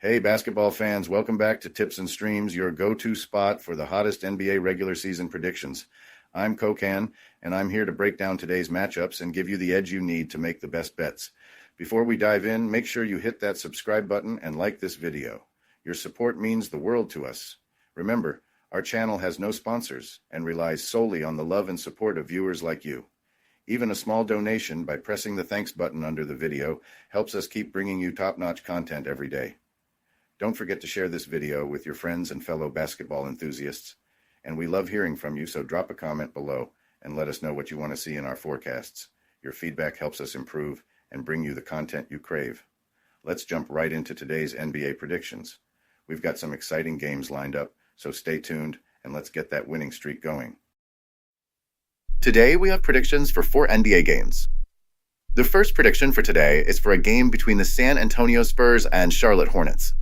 Hey, basketball fans, welcome back to Tips and Streams, your go-to spot for the hottest NBA regular season predictions. I'm Kokan, and I'm here to break down today's matchups and give you the edge you need to make the best bets. Before we dive in, make sure you hit that subscribe button and like this video. Your support means the world to us. Remember, our channel has no sponsors and relies solely on the love and support of viewers like you. Even a small donation by pressing the thanks button under the video helps us keep bringing you top-notch content every day. Don't forget to share this video with your friends and fellow basketball enthusiasts. And we love hearing from you, so drop a comment below and let us know what you want to see in our forecasts. Your feedback helps us improve and bring you the content you crave. Let's jump right into today's NBA predictions. We've got some exciting games lined up, so stay tuned and let's get that winning streak going. Today we have predictions for 4 NBA games. The first prediction for today is for a game between the San Antonio Spurs and Charlotte Hornets.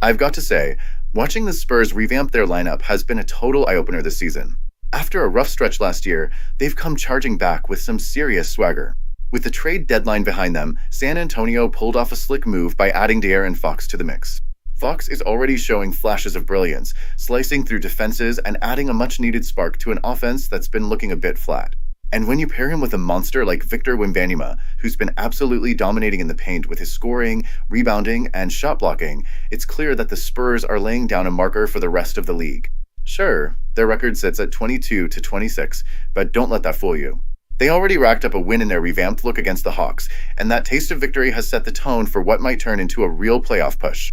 I've got to say, watching the Spurs revamp their lineup has been a total eye-opener this season. After a rough stretch last year, they've come charging back with some serious swagger. With the trade deadline behind them, San Antonio pulled off a slick move by adding De'Aaron Fox to the mix. Fox is already showing flashes of brilliance, slicing through defenses and adding a much-needed spark to an offense that's been looking a bit flat. And when you pair him with a monster like Victor Wembanyama, who's been absolutely dominating in the paint with his scoring, rebounding, and shot blocking, it's clear that the Spurs are laying down a marker for the rest of the league. Sure, their record sits at 22-26, but don't let that fool you. They already racked up a win in their revamped look against the Hawks, and that taste of victory has set the tone for what might turn into a real playoff push.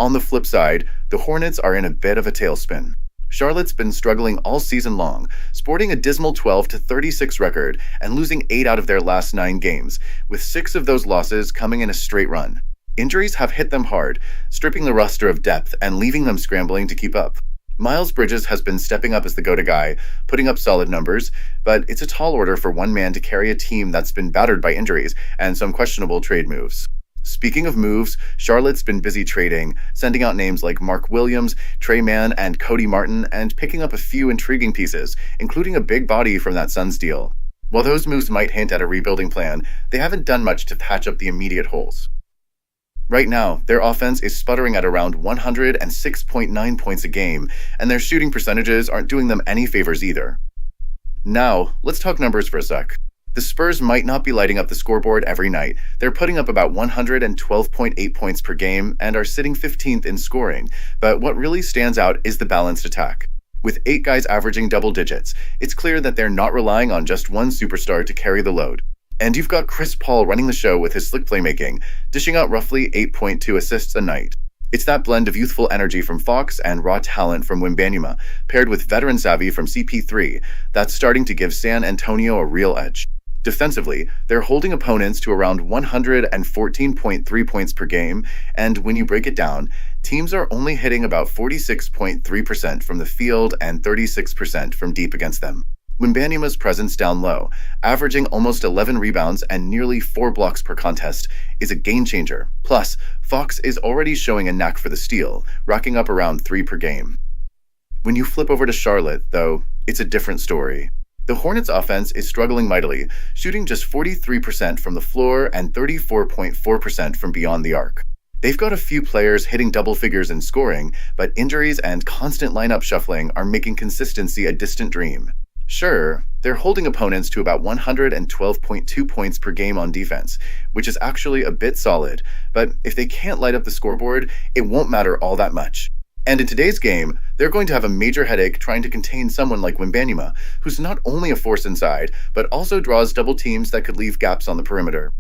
On the flip side, the Hornets are in a bit of a tailspin. Charlotte's been struggling all season long, sporting a dismal 12-36 record and losing 8 out of their last 9 games, with 6 of those losses coming in a straight run. Injuries have hit them hard, stripping the roster of depth and leaving them scrambling to keep up. Miles Bridges has been stepping up as the go-to guy, putting up solid numbers, but it's a tall order for one man to carry a team that's been battered by injuries and some questionable trade moves. Speaking of moves, Charlotte's been busy trading, sending out names like Mark Williams, Trey Mann, and Cody Martin, and picking up a few intriguing pieces, including a big body from that Suns deal. While those moves might hint at a rebuilding plan, they haven't done much to patch up the immediate holes. Right now, their offense is sputtering at around 106.9 points a game, and their shooting percentages aren't doing them any favors either. Now, let's talk numbers for a sec. The Spurs might not be lighting up the scoreboard every night. They're putting up about 112.8 points per game and are sitting 15th in scoring, but what really stands out is the balanced attack. With 8 guys averaging double digits, it's clear that they're not relying on just one superstar to carry the load. And you've got Chris Paul running the show with his slick playmaking, dishing out roughly 8.2 assists a night. It's that blend of youthful energy from Fox and raw talent from Wembanyama, paired with veteran savvy from CP3, that's starting to give San Antonio a real edge. Defensively, they're holding opponents to around 114.3 points per game, and when you break it down, teams are only hitting about 46.3% from the field and 36% from deep against them. Wembanyama's presence down low, averaging almost 11 rebounds and nearly 4 blocks per contest, is a game changer. Plus, Fox is already showing a knack for the steal, racking up around 3 per game. When you flip over to Charlotte, though, it's a different story. The Hornets' offense is struggling mightily, shooting just 43% from the floor and 34.4% from beyond the arc. They've got a few players hitting double figures in scoring, but injuries and constant lineup shuffling are making consistency a distant dream. Sure, they're holding opponents to about 112.2 points per game on defense, which is actually a bit solid, but if they can't light up the scoreboard, it won't matter all that much. And in today's game, they're going to have a major headache trying to contain someone like Wembanyama, who's not only a force inside, but also draws double teams that could leave gaps on the perimeter.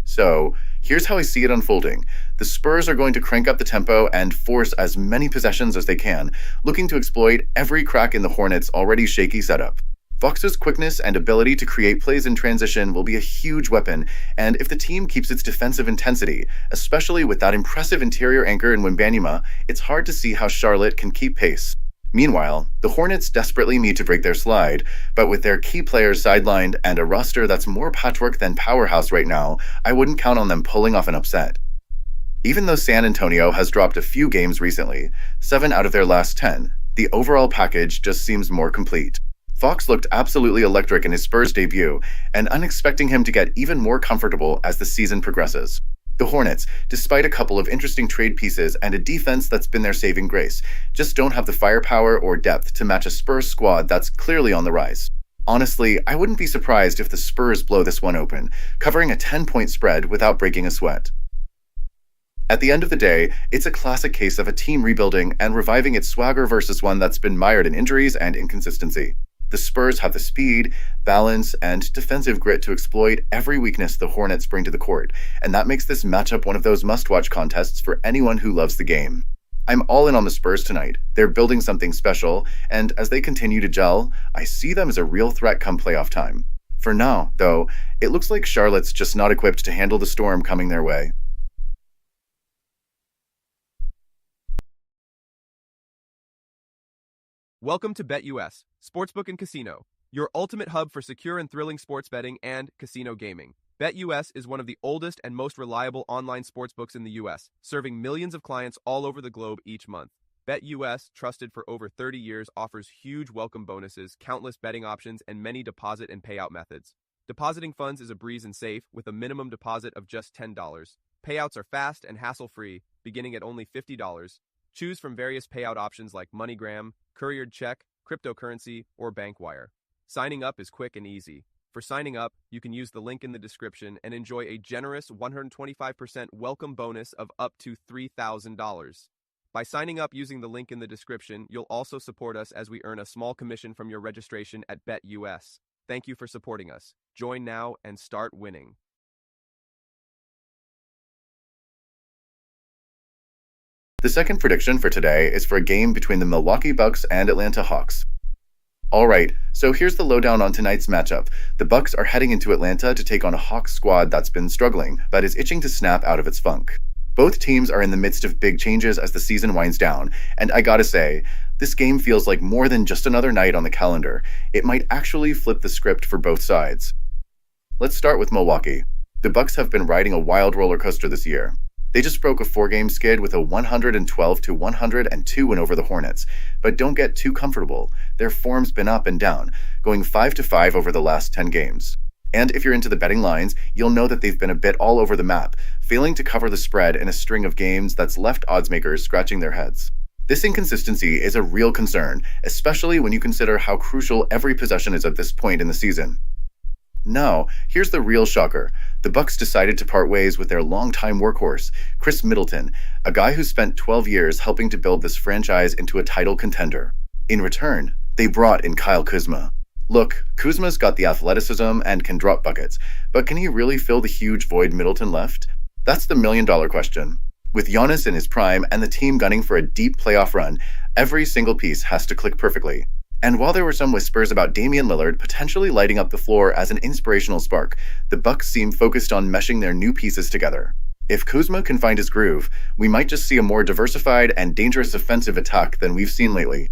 So, here's how I see it unfolding. The Spurs are going to crank up the tempo and force as many possessions as they can, looking to exploit every crack in the Hornets' already shaky setup. Fox's quickness and ability to create plays in transition will be a huge weapon, and if the team keeps its defensive intensity, especially with that impressive interior anchor in Wembanyama, it's hard to see how Charlotte can keep pace. Meanwhile, the Hornets desperately need to break their slide, but with their key players sidelined and a roster that's more patchwork than powerhouse right now, I wouldn't count on them pulling off an upset. Even though San Antonio has dropped a few games recently, 7 out of their last 10, the overall package just seems more complete. Fox looked absolutely electric in his Spurs debut, and I'm expecting him to get even more comfortable as the season progresses. The Hornets, despite a couple of interesting trade pieces and a defense that's been their saving grace, just don't have the firepower or depth to match a Spurs squad that's clearly on the rise. Honestly, I wouldn't be surprised if the Spurs blow this one open, covering a 10-point spread without breaking a sweat. At the end of the day, it's a classic case of a team rebuilding and reviving its swagger versus one that's been mired in injuries and inconsistency. The Spurs have the speed, balance, and defensive grit to exploit every weakness the Hornets bring to the court, and that makes this matchup one of those must-watch contests for anyone who loves the game. I'm all in on the Spurs tonight. They're building something special, and as they continue to gel, I see them as a real threat come playoff time. For now, though, it looks like Charlotte's just not equipped to handle the storm coming their way. Welcome to BetUS, Sportsbook and Casino, your ultimate hub for secure and thrilling sports betting and casino gaming. BetUS is one of the oldest and most reliable online sportsbooks in the U.S., serving millions of clients all over the globe each month. BetUS, trusted for over 30 years, offers huge welcome bonuses, countless betting options, and many deposit and payout methods. Depositing funds is a breeze and safe, with a minimum deposit of just $10. Payouts are fast and hassle-free, beginning at only $50. Choose from various payout options like MoneyGram, couriered check, cryptocurrency, or bank wire. Signing up is quick and easy. For signing up, you can use the link in the description and enjoy a generous 125% welcome bonus of up to $3,000. By signing up using the link in the description, you'll also support us as we earn a small commission from your registration at BetUS. Thank you for supporting us. Join now and start winning. The second prediction for today is for a game between the Milwaukee Bucks and Atlanta Hawks. Alright, so here's the lowdown on tonight's matchup. The Bucks are heading into Atlanta to take on a Hawks squad that's been struggling, but is itching to snap out of its funk. Both teams are in the midst of big changes as the season winds down, and I gotta say, this game feels like more than just another night on the calendar. It might actually flip the script for both sides. Let's start with Milwaukee. The Bucks have been riding a wild roller coaster this year. They just broke a 4-game skid with a 112-102 win over the Hornets, but don't get too comfortable. Their form's been up and down, going 5-5 over the last 10 games. And if you're into the betting lines, you'll know that they've been a bit all over the map, failing to cover the spread in a string of games that's left oddsmakers scratching their heads. This inconsistency is a real concern, especially when you consider how crucial every possession is at this point in the season. Now, here's the real shocker. The Bucks decided to part ways with their longtime workhorse, Chris Middleton, a guy who spent 12 years helping to build this franchise into a title contender. In return, they brought in Kyle Kuzma. Look, Kuzma's got the athleticism and can drop buckets, but can he really fill the huge void Middleton left? That's the million-dollar question. With Giannis in his prime and the team gunning for a deep playoff run, every single piece has to click perfectly. And while there were some whispers about Damian Lillard potentially lighting up the floor as an inspirational spark, the Bucks seem focused on meshing their new pieces together. If Kuzma can find his groove, we might just see a more diversified and dangerous offensive attack than we've seen lately.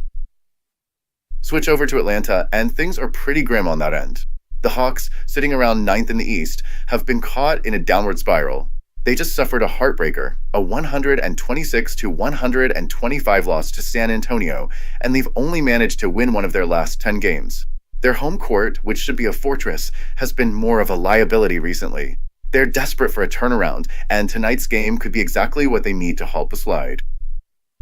Switch over to Atlanta, and things are pretty grim on that end. The Hawks, sitting around 9th in the East, have been caught in a downward spiral. They just suffered a heartbreaker, a 126-125 loss to San Antonio, and they've only managed to win one of their last 10 games. Their home court, which should be a fortress, has been more of a liability recently. They're desperate for a turnaround, and tonight's game could be exactly what they need to halt the slide.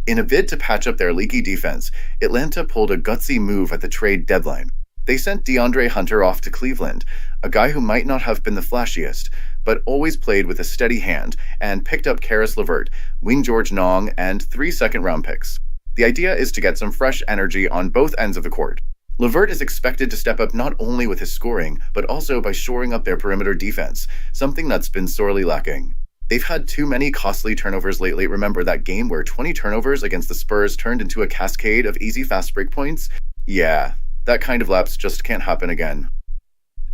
In a bid to patch up their leaky defense, Atlanta pulled a gutsy move at the trade deadline. They sent DeAndre Hunter off to Cleveland, a guy who might not have been the flashiest, but always played with a steady hand, and picked up Karis LeVert, Wing George Nong, and 3 second-round picks. The idea is to get some fresh energy on both ends of the court. LeVert is expected to step up not only with his scoring, but also by shoring up their perimeter defense, something that's been sorely lacking. They've had too many costly turnovers lately. Remember that game where 20 turnovers against the Spurs turned into a cascade of easy fast break points? Yeah, that kind of lapse just can't happen again.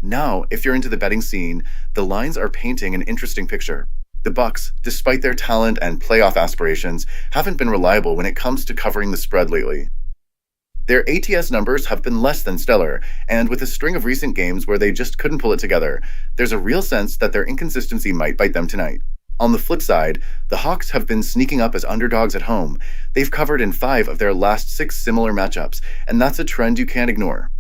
Now, if you're into the betting scene, the lines are painting an interesting picture. The Bucks, despite their talent and playoff aspirations, haven't been reliable when it comes to covering the spread lately. Their ATS numbers have been less than stellar, and with a string of recent games where they just couldn't pull it together, there's a real sense that their inconsistency might bite them tonight. On the flip side, the Hawks have been sneaking up as underdogs at home. They've covered in 5 of their last 6 similar matchups, and that's a trend you can't ignore.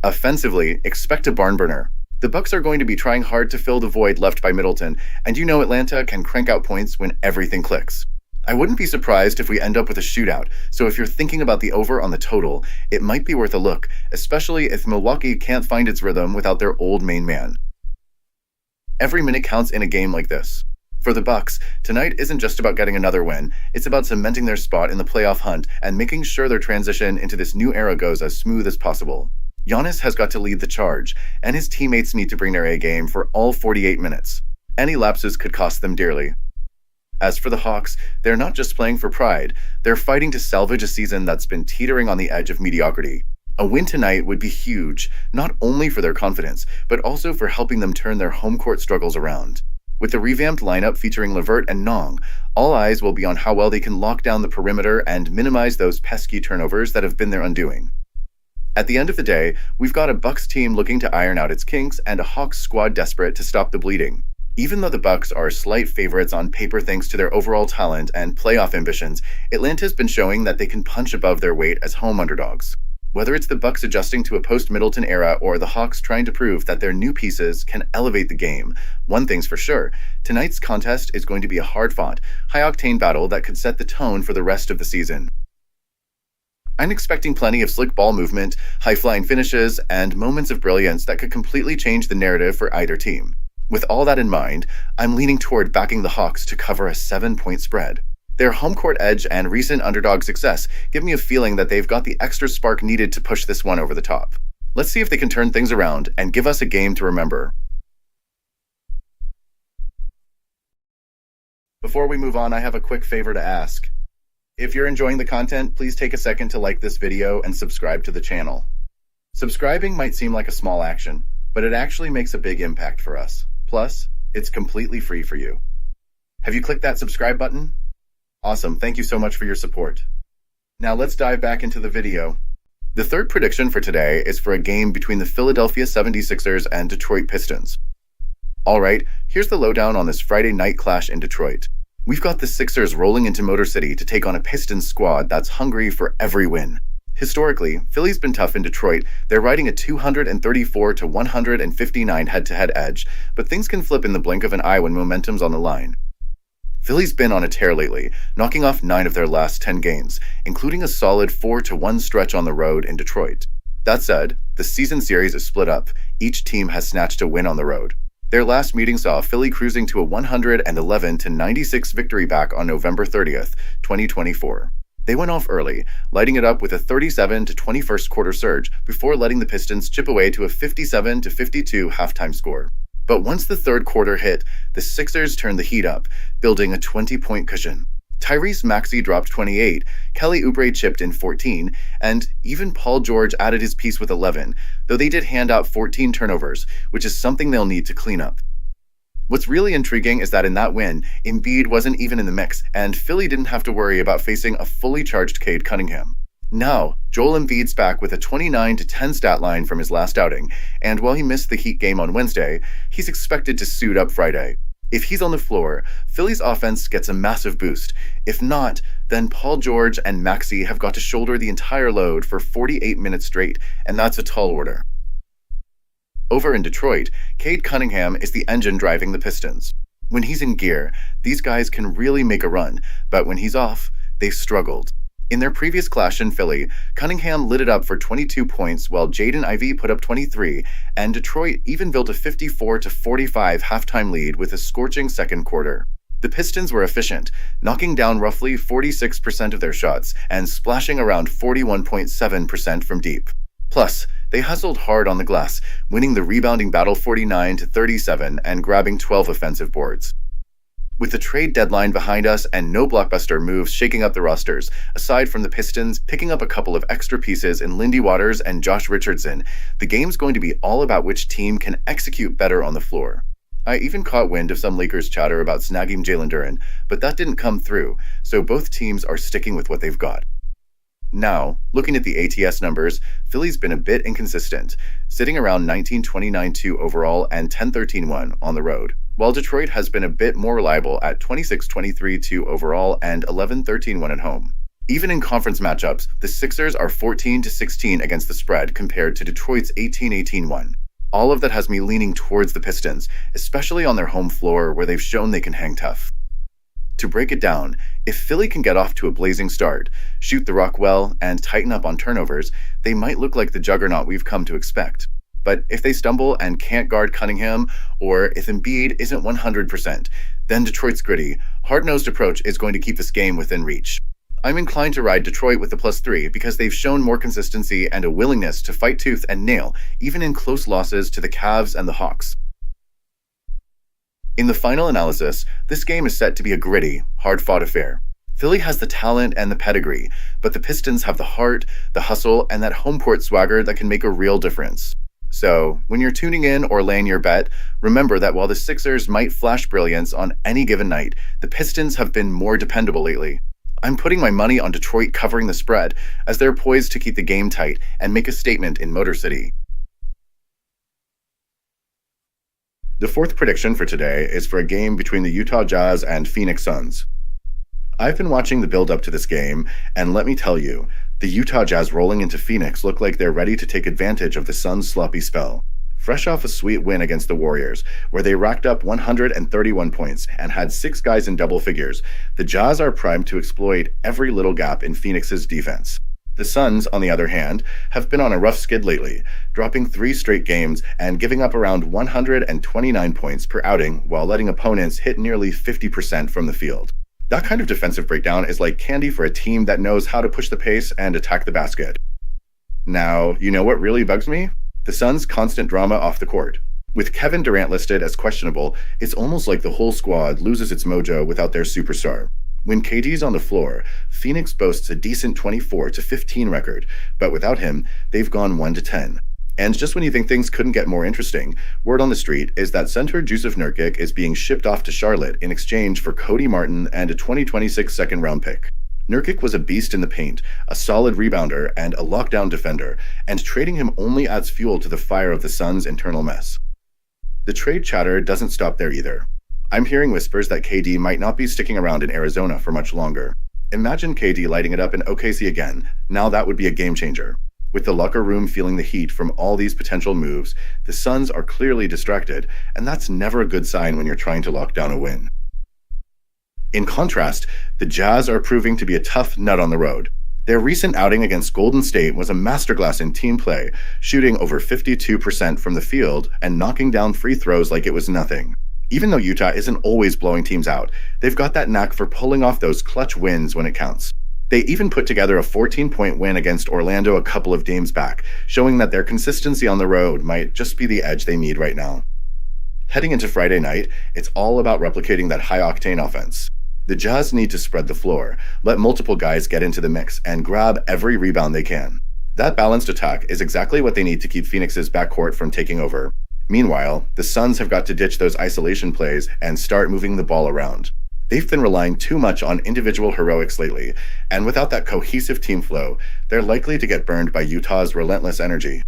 Offensively, expect a barn burner. The Bucks are going to be trying hard to fill the void left by Middleton, and you know Atlanta can crank out points when everything clicks. I wouldn't be surprised if we end up with a shootout, so if you're thinking about the over on the total, it might be worth a look, especially if Milwaukee can't find its rhythm without their old main man. Every minute counts in a game like this. For the Bucks, tonight isn't just about getting another win, it's about cementing their spot in the playoff hunt and making sure their transition into this new era goes as smooth as possible. Giannis has got to lead the charge, and his teammates need to bring their A game for all 48 minutes. Any lapses could cost them dearly. As for the Hawks, they're not just playing for pride, they're fighting to salvage a season that's been teetering on the edge of mediocrity. A win tonight would be huge, not only for their confidence, but also for helping them turn their home court struggles around. With the revamped lineup featuring LeVert and Nong, all eyes will be on how well they can lock down the perimeter and minimize those pesky turnovers that have been their undoing. At the end of the day, we've got a Bucks team looking to iron out its kinks and a Hawks squad desperate to stop the bleeding. Even though the Bucks are slight favorites on paper thanks to their overall talent and playoff ambitions, Atlanta's been showing that they can punch above their weight as home underdogs. Whether it's the Bucks adjusting to a post-Middleton era or the Hawks trying to prove that their new pieces can elevate the game, one thing's for sure, tonight's contest is going to be a hard-fought, high-octane battle that could set the tone for the rest of the season. I'm expecting plenty of slick ball movement, high-flying finishes, and moments of brilliance that could completely change the narrative for either team. With all that in mind, I'm leaning toward backing the Hawks to cover a 7-point spread. Their home court edge and recent underdog success give me a feeling that they've got the extra spark needed to push this one over the top. Let's see if they can turn things around and give us a game to remember. Before we move on, I have a quick favor to ask. If you're enjoying the content, please take a second to like this video and subscribe to the channel. Subscribing might seem like a small action, but it actually makes a big impact for us. Plus, it's completely free for you. Have you clicked that subscribe button? Awesome, thank you so much for your support. Now let's dive back into the video. The third prediction for today is for a game between the Philadelphia 76ers and Detroit Pistons. Alright, here's the lowdown on this Friday night clash in Detroit. We've got the Sixers rolling into Motor City to take on a Pistons squad that's hungry for every win. Historically, Philly's been tough in Detroit. They're riding a 234-159 head-to-head edge, but things can flip in the blink of an eye when momentum's on the line. Philly's been on a tear lately, knocking off 9 of their last 10 games, including a solid 4-1 stretch on the road in Detroit. That said, the season series is split up. Each team has snatched a win on the road. Their last meeting saw Philly cruising to a 111-96 victory back on November 30th, 2024. They went off early, lighting it up with a 37-21st quarter surge before letting the Pistons chip away to a 57-52 halftime score. But once the third quarter hit, the Sixers turned the heat up, building a 20-point cushion. Tyrese Maxey dropped 28, Kelly Oubre chipped in 14, and even Paul George added his piece with 11, though they did hand out 14 turnovers, which is something they'll need to clean up. What's really intriguing is that in that win, Embiid wasn't even in the mix, and Philly didn't have to worry about facing a fully charged Cade Cunningham. Now, Joel Embiid's back with a 29-10 stat line from his last outing, and while he missed the Heat game on Wednesday, he's expected to suit up Friday. If he's on the floor, Philly's offense gets a massive boost. If not, then Paul George and Maxey have got to shoulder the entire load for 48 minutes straight, and that's a tall order. Over in Detroit, Cade Cunningham is the engine driving the Pistons. When he's in gear, these guys can really make a run, but when he's off, they've struggled. In their previous clash in Philly, Cunningham lit it up for 22 points while Jaden Ivey put up 23, and Detroit even built a 54-45 halftime lead with a scorching second quarter. The Pistons were efficient, knocking down roughly 46% of their shots and splashing around 41.7% from deep. Plus, they hustled hard on the glass, winning the rebounding battle 49-37 and grabbing 12 offensive boards. With the trade deadline behind us and no blockbuster moves shaking up the rosters, aside from the Pistons picking up a couple of extra pieces in Lindy Waters and Josh Richardson, the game's going to be all about which team can execute better on the floor. I even caught wind of some Lakers chatter about snagging Jalen Duren, but that didn't come through, so both teams are sticking with what they've got. Now, looking at the ATS numbers, Philly's been a bit inconsistent, sitting around 19-29-2 overall and 10-13-1 on the road, while Detroit has been a bit more reliable at 26-23-2 overall and 11-13-1 at home. Even in conference matchups, the Sixers are 14-16 against the spread compared to Detroit's 18-18-1. All of that has me leaning towards the Pistons, especially on their home floor where they've shown they can hang tough. To break it down, if Philly can get off to a blazing start, shoot the rock well, and tighten up on turnovers, they might look like the juggernaut we've come to expect. But if they stumble and can't guard Cunningham, or if Embiid isn't 100%, then Detroit's gritty, hard-nosed approach is going to keep this game within reach. I'm inclined to ride Detroit with the +3 because they've shown more consistency and a willingness to fight tooth and nail, even in close losses to the Cavs and the Hawks. In the final analysis, this game is set to be a gritty, hard-fought affair. Philly has the talent and the pedigree, but the Pistons have the heart, the hustle, and that home court swagger that can make a real difference. So, when you're tuning in or laying your bet, remember that while the Sixers might flash brilliance on any given night, the Pistons have been more dependable lately. I'm putting my money on Detroit covering the spread, as they're poised to keep the game tight and make a statement in Motor City. The fourth prediction for today is for a game between the Utah Jazz and Phoenix Suns. I've been watching the build-up to this game, and let me tell you, the Utah Jazz rolling into Phoenix look like they're ready to take advantage of the Suns' sloppy spell. Fresh off a sweet win against the Warriors, where they racked up 131 points and had 6 guys in double figures, the Jazz are primed to exploit every little gap in Phoenix's defense. The Suns, on the other hand, have been on a rough skid lately, dropping 3 straight games and giving up around 129 points per outing while letting opponents hit nearly 50% from the field. That kind of defensive breakdown is like candy for a team that knows how to push the pace and attack the basket. Now, you know what really bugs me? The Suns' constant drama off the court. With Kevin Durant listed as questionable, it's almost like the whole squad loses its mojo without their superstar. When KD's on the floor, Phoenix boasts a decent 24-15 record, but without him, they've gone 1-10. And just when you think things couldn't get more interesting, word on the street is that center Jusuf Nurkic is being shipped off to Charlotte in exchange for Cody Martin and a 2026 second-round pick. Nurkic was a beast in the paint, a solid rebounder, and a lockdown defender, and trading him only adds fuel to the fire of the Suns' internal mess. The trade chatter doesn't stop there either. I'm hearing whispers that KD might not be sticking around in Arizona for much longer. Imagine KD lighting it up in OKC again. Now that would be a game changer. With the locker room feeling the heat from all these potential moves, the Suns are clearly distracted, and that's never a good sign when you're trying to lock down a win. In contrast, the Jazz are proving to be a tough nut on the road. Their recent outing against Golden State was a masterclass in team play, shooting over 52% from the field and knocking down free throws like it was nothing. Even though Utah isn't always blowing teams out, they've got that knack for pulling off those clutch wins when it counts. They even put together a 14-point win against Orlando a couple of games back, showing that their consistency on the road might just be the edge they need right now. Heading into Friday night, it's all about replicating that high-octane offense. The Jazz need to spread the floor, let multiple guys get into the mix, and grab every rebound they can. That balanced attack is exactly what they need to keep Phoenix's backcourt from taking over. Meanwhile, the Suns have got to ditch those isolation plays and start moving the ball around. They've been relying too much on individual heroics lately, and without that cohesive team flow, they're likely to get burned by Utah's relentless energy.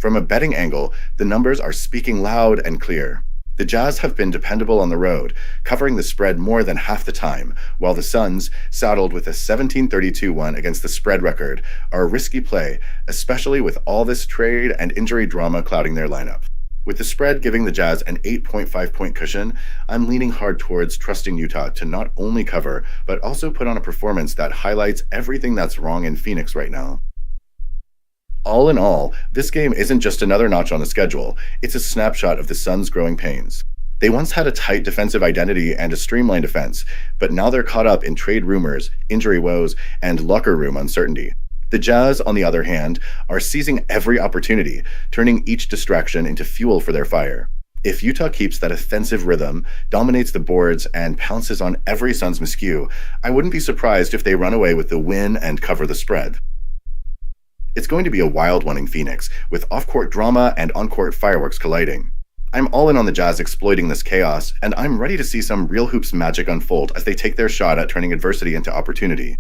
From a betting angle, the numbers are speaking loud and clear. The Jazz have been dependable on the road, covering the spread more than half the time, while the Suns, saddled with a 17-32 against the spread record, are a risky play, especially with all this trade and injury drama clouding their lineup. With the spread giving the Jazz an 8.5-point cushion, I'm leaning hard towards trusting Utah to not only cover, but also put on a performance that highlights everything that's wrong in Phoenix right now. All in all, this game isn't just another notch on the schedule, it's a snapshot of the Suns' growing pains. They once had a tight defensive identity and a streamlined defense, but now they're caught up in trade rumors, injury woes, and locker room uncertainty. The Jazz, on the other hand, are seizing every opportunity, turning each distraction into fuel for their fire. If Utah keeps that offensive rhythm, dominates the boards, and pounces on every Suns miscue, I wouldn't be surprised if they run away with the win and cover the spread. It's going to be a wild one in Phoenix, with off-court drama and on-court fireworks colliding. I'm all in on the Jazz exploiting this chaos, and I'm ready to see some real hoops magic unfold as they take their shot at turning adversity into opportunity.